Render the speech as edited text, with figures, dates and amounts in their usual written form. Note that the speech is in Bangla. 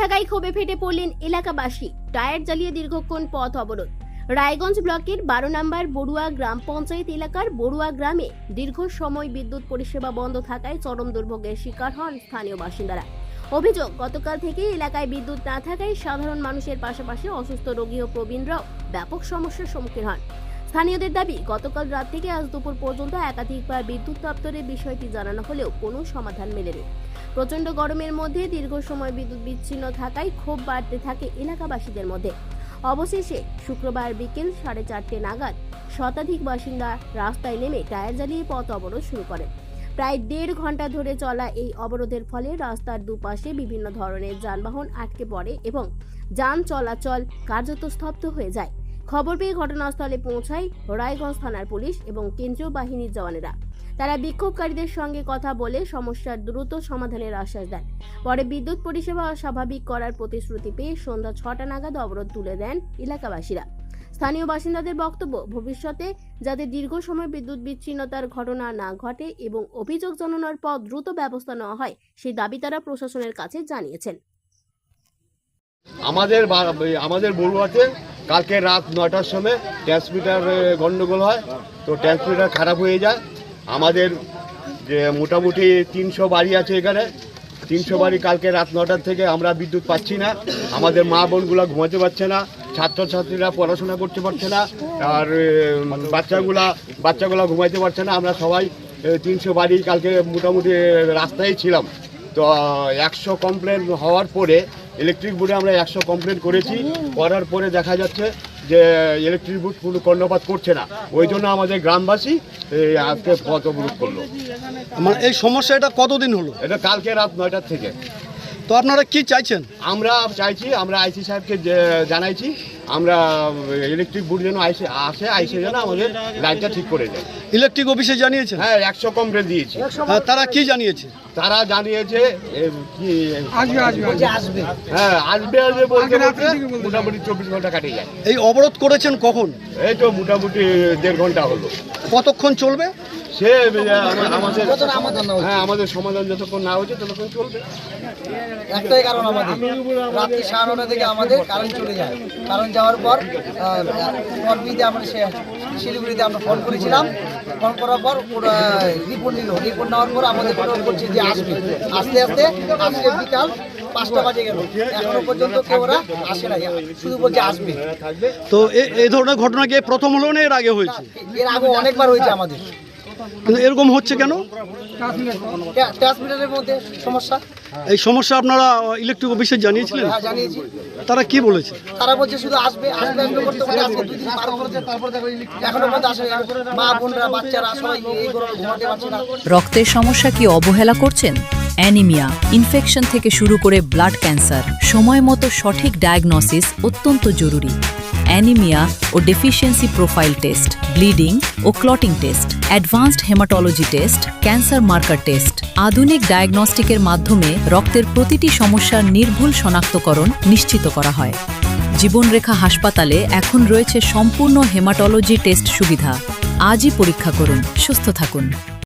থাকায় ক্ষোভে ফেটে পড়লেন এলাকাবাসী। টায়ার জ্বালিয়ে দীর্ঘক্ষণ পথ অবরোধ। রায়গঞ্জ ব্লকের 12 নম্বর বড়ুয়া গ্রাম পঞ্চায়েত এলাকার বড়ুয়া গ্রামে দীর্ঘ সময় বিদ্যুৎ পরিষেবা বন্ধ থাকায় চরম দুর্ভোগের শিকার হন স্থানীয় বাসিন্দারা। অভিযোগ, গতকাল থেকে এলাকায় বিদ্যুৎ না থাকায় সাধারণ মানুষের পাশাপাশি অসুস্থ রোগী ও প্রবীণরাও ব্যাপক সমস্যার সম্মুখীন হন। স্থানীয়দের দাবি, গতকাল রাত থেকে আজ দুপুর পর্যন্ত একাধিকবার বিদ্যুৎ দপ্তরে বিষয়টি জানানো হলেও কোনো সমাধান মেলেনি। প্রচন্ড গরমের মধ্যে দীর্ঘ সময় বিদ্যুৎ বিচ্ছিন্ন থাকায় ক্ষোভ বাড়তে থাকে এলাকাবাসীদের মধ্যে। অবশেষে শুক্রবার বিকেল 4:30 নাগাদ শতাধিক বাসিন্দা রাস্তায় নেমে টায়ার জ্বালিয়ে পথ অবরোধ শুরু করেন। প্রায় 1.5 ঘন্টা ধরে চলা এই অবরোধের ফলে রাস্তার দুপাশে বিভিন্ন ধরনের যানবাহন আটকে পড়ে এবং যান চলাচল কার্যত স্তব্ধ হয়ে যায়। খবর পেয়ে ঘটনাস্থলে পৌঁছায় রায়গঞ্জ থানার পুলিশ এবং কেন্দ্রীয় বাহিনীর জওয়ানেরা। তারা বিক্ষোভকারীদের সঙ্গে কথা বলে সমস্যার দ্রুত সমাধানের আশ্বাস দেন। পরে বিদ্যুৎ পরিষেবা স্বাভাবিক করার প্রতিশ্রুতি পেয়ে সন্ধ্যা 6টা নাগাদ অবরোধ তুলে দেন এলাকাবাসীরা। স্থানীয় বাসিন্দাদের বক্তব্য, ভবিষ্যতে যাতে দীর্ঘ সময় বিদ্যুৎ বিচ্ছিন্নতার ঘটনা না ঘটে এবং অভিযোগ জানানোর পর দ্রুত ব্যবস্থা নেওয়া হয়, সেই দাবি তারা প্রশাসনের কাছে জানিয়েছেন। আমাদের বড়ুয়াতে কালকে রাত 9টার সময় ট্রান্সমিটার গন্ডগোল হয়, তো ট্রান্সমিটার খারাপ হয়ে যায়। আমাদের যে মোটামুটি 300 বাড়ি আছে, এখানে 300 বাড়ি কালকে রাত 9টার থেকে আমরা বিদ্যুৎ পাচ্ছি না। আমাদের মা বোনগুলো ঘুমাতে পারছে না, ছাত্রছাত্রীরা পড়াশোনা করতে পারছে না, আর বাচ্চাগুলা ঘুমাইতে পারছে না। আমরা সবাই 300 বাড়ি কালকে মোটামুটি রাস্তায় ছিলাম। তো 100 কমপ্লেন হওয়ার পরে ইলেকট্রিক বোর্ডে আমরা 100 কমপ্লেন করার পরে দেখা যাচ্ছে যে ইলেকট্রিক বোর্ড কোনো কর্ণপাত করছে না। ওই জন্য আমাদের গ্রামবাসী আজকে পথ অবরোধ করলো। এই সমস্যা এটা কতদিন হলো? এটা কালকে রাত 9টার থেকে। তো আপনারা কি চাইছেন? আমরা চাইছি, আমরা আইসি সাহেবকে জানাইছি, আমরা ইলেকট্রিক বোর্ড যেন আইসে যেন আমাদের লাইনটা ঠিক করে দেয়। ইলেকট্রিক অফিসে জানিয়েছেন? হ্যাঁ, 100 কমপ্লেন দিয়েছি। তারা কি জানিয়েছে? তারা জানিয়েছে কি আসবে বলতে মোটামুটি 24 ঘন্টা কাটিয়ে যায়। এই অবরোধ করেছেন কখন? এই তো মোটামুটি 1.5 ঘন্টা হলো। কতক্ষণ চলবে? সে আমাদের সমাধান যতক্ষণ না হচ্ছে ততক্ষণ চলবে। একটাই কারণ, আমাদের রাত্রি 9:30 থেকে আমাদের কারেন্ট চলে যায়। কারেন্ট যাওয়ার পর আমরা শিলিগুড়িতে আমরা ফোন করেছিলাম। ফোন করার পর ওরা রিপোর্ট নিল। রিপোর্ট নেওয়ার পর আমাদের বলছে যে আসবে। আস্তে আজকে বিকাল 5টা বাজে গেল, এখনো পর্যন্ত কেউ ওরা আসে না, শুধু বলছে আসবে। তো এই ধরনের ঘটনা কি প্রথম হলো না এর আগে হয়েছে? এর আগে অনেকবার হয়েছে আমাদের। কিন্তু এরকম হচ্ছে কেন? ট্রান্সমিটারের মধ্যে সমস্যা। এই সমস্যা আপনারা ইলেকট্রিক অফিসে জানিয়েছিলেন? হ্যাঁ, জানিয়েছি। তারা কি বলেছে? তারা বলছে শুধু আসবে করতে পারে। আজকে 2 দিন পার করেছে, এখনো পর্যন্ত আসে। মা বোনরা বাচ্চারা সবাই এই গরমে ঘুমাতে পারছে না। রক্তের সমস্যা কি অবহেলা করছেন? অ্যানিমিয়া, ইনফেকশন থেকে শুরু করে ব্লাড ক্যান্সার, সময় মতো সঠিক ডায়াগনোসিস অত্যন্ত জরুরি। অ্যানিমিয়া ও ডেফিসিয়েন্সি প্রোফাইল টেস্ট, ব্লিডিং ও clotting test, advanced haematology test, cancer marker test, আধুনিক ডায়াগনস্টিকের মাধ্যমে রক্তের প্রতিটি সমস্যার নির্ভুল শনাক্তকরণ নিশ্চিত করা হয়। জীবনরেখা হাসপাতালে এখন রয়েছে সম্পূর্ণ হেমাটোলজি টেস্ট সুবিধা। আজই পরীক্ষা করুন, সুস্থ থাকুন।